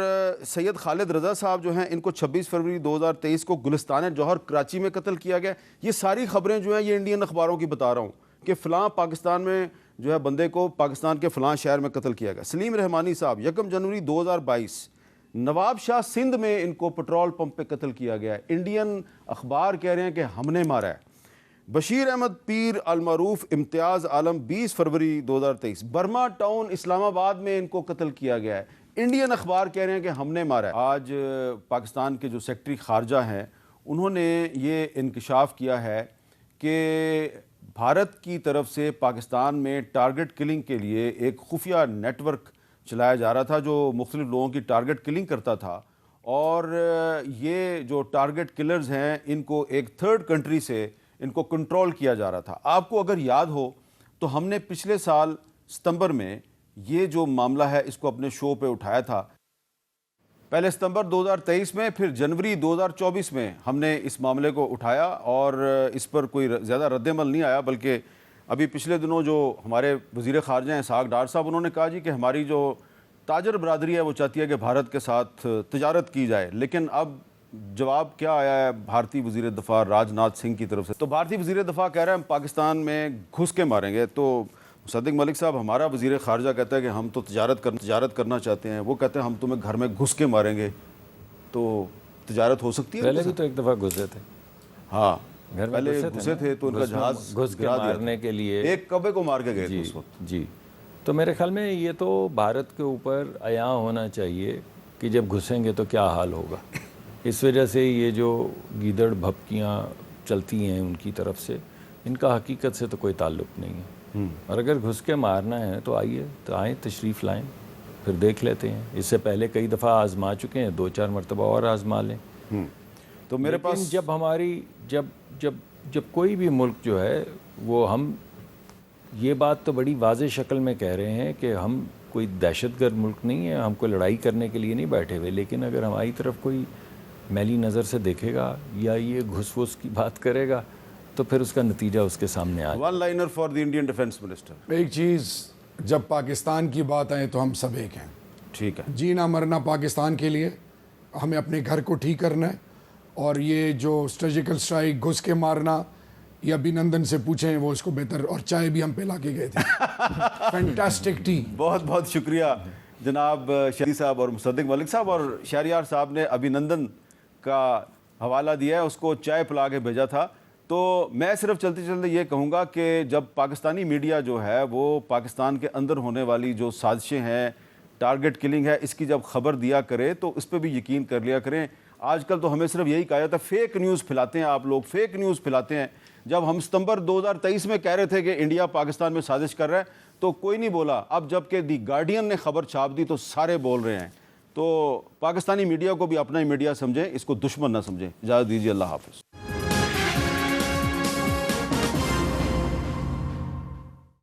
سید خالد رضا صاحب جو ہیں, ان کو 26 فروری 2023 کو گلستان جوہر کراچی میں قتل کیا گیا. یہ ساری خبریں جو ہیں یہ انڈین اخباروں کی بتا رہا ہوں کہ فلاں پاکستان میں جو ہے بندے کو پاکستان کے فلاں شہر میں قتل کیا گیا. سلیم رحمانی صاحب 1 جنوری 2022 نواب شاہ سندھ میں ان کو پٹرول پمپ پہ قتل کیا گیا ہے. انڈین اخبار کہہ رہے ہیں کہ ہم نے مارا ہے. بشیر احمد پیر المعروف امتیاز عالم 20 فروری 2023 برما ٹاؤن اسلام آباد میں ان کو قتل کیا گیا ہے. انڈین اخبار کہہ رہے ہیں کہ ہم نے مارا ہے. آج پاکستان کے جو سیکرٹری خارجہ ہیں انہوں نے یہ انکشاف کیا ہے کہ بھارت کی طرف سے پاکستان میں ٹارگٹ کلنگ کے لیے ایک خفیہ نیٹ ورک چلایا جا رہا تھا جو مختلف لوگوں کی ٹارگٹ کلنگ کرتا تھا. اور یہ جو ٹارگٹ کلرز ہیں ان کو ایک تھرڈ کنٹری سے ان کو کنٹرول کیا جا رہا تھا. آپ کو اگر یاد ہو تو ہم نے پچھلے سال ستمبر میں یہ جو معاملہ ہے اس کو اپنے شو پہ اٹھایا تھا. پہلے ستمبر 2023 میں, پھر جنوری 2024 میں ہم نے اس معاملے کو اٹھایا اور اس پر کوئی زیادہ رد عمل نہیں آیا. بلکہ ابھی پچھلے دنوں جو ہمارے وزیر خارجہ ہیں اسحاق ڈار صاحب, انہوں نے کہا جی کہ ہماری جو تاجر برادری ہے وہ چاہتی ہے کہ بھارت کے ساتھ تجارت کی جائے. لیکن اب جواب کیا آیا ہے بھارتی وزیر دفاع راج ناتھ سنگھ کی طرف سے. تو بھارتی وزیر دفاع کہہ رہا ہے ہم پاکستان میں گھس کے ماریں گے. تو مصدق ملک صاحب, ہمارا وزیر خارجہ کہتا ہے کہ ہم تو تجارت کرنا چاہتے ہیں, وہ کہتے ہیں ہم تمہیں گھر میں گھس کے ماریں گے. تو تجارت ہو سکتی ہے؟ پہلے بھی تو ایک دفعہ گھسے تھے. ہاں پہلے گھسے تھے تو ان کا جہاز گھس کے مارنے کے لیے ایک کبے کو مار کے گئے تھے اس وقت. جی, تو میرے خیال میں یہ تو بھارت کے اوپر عیاں ہونا چاہیے کہ جب گھسیں گے تو کیا حال ہوگا. اس وجہ سے یہ جو گیدڑ بھپکیاں چلتی ہیں ان کی طرف سے, ان کا حقیقت سے تو کوئی تعلق نہیں ہے. اور اگر گھس کے مارنا ہے تو آئیے, تو آئیں, تشریف لائیں, پھر دیکھ لیتے ہیں. اس سے پہلے کئی دفعہ آزما چکے ہیں, 2-4 مرتبہ اور آزما لیں. تو میرے پاس جب ہماری جب کوئی بھی ملک جو ہے وہ, ہم یہ بات تو بڑی واضح شکل میں کہہ رہے ہیں کہ ہم کوئی دہشت گرد ملک نہیں ہے, ہم کو لڑائی کرنے کے لیے نہیں بیٹھے ہوئے. لیکن اگر ہماری طرف کوئی میلی نظر سے دیکھے گا یا یہ گھس وس کی بات کرے گا تو پھر اس کا نتیجہ اس کے سامنے آئے. One liner for the Indian defence minister. ایک چیز, جب پاکستان کی بات آئے تو ہم سب ایک ہیں. ٹھیک ہے, جینا مرنا پاکستان کے لیے, ہمیں اپنے گھر کو ٹھیک کرنا ہے. اور یہ جو سرجیکل اسٹرائک گھس کے مارنا, یہ ابھینندن سے پوچھیں, وہ اس کو بہتر, اور چائے بھی ہم پلا کے گئے تھے. Fantastic T. بہت بہت شکریہ جناب شہری صاحب اور مصدق ملک صاحب. اور شہریار صاحب نے ابھینندن کا حوالہ دیا ہے, اس کو چائے پلا کے بھیجا تھا. تو میں صرف چلتے چلتے یہ کہوں گا کہ جب پاکستانی میڈیا جو ہے وہ پاکستان کے اندر ہونے والی جو سازشیں ہیں, ٹارگٹ کلنگ ہے، اس کی جب خبر دیا کرے تو اس پہ بھی یقین کر لیا کریں۔ آج کل تو ہمیں صرف یہی کہا جاتا ہے فیک نیوز پھیلاتے ہیں آپ لوگ، فیک نیوز پھیلاتے ہیں۔ جب ہم ستمبر 2023 میں کہہ رہے تھے کہ انڈیا پاکستان میں سازش کر رہا ہے تو کوئی نہیں بولا، اب جب کہ دی گارڈین نے خبر چھاپ دی تو سارے بول رہے ہیں۔ تو پاکستانی میڈیا کو بھی اپنا ہی میڈیا سمجھیں، اس کو دشمن نہ سمجھیں۔ اجازت دیجیے، اللہ حافظ۔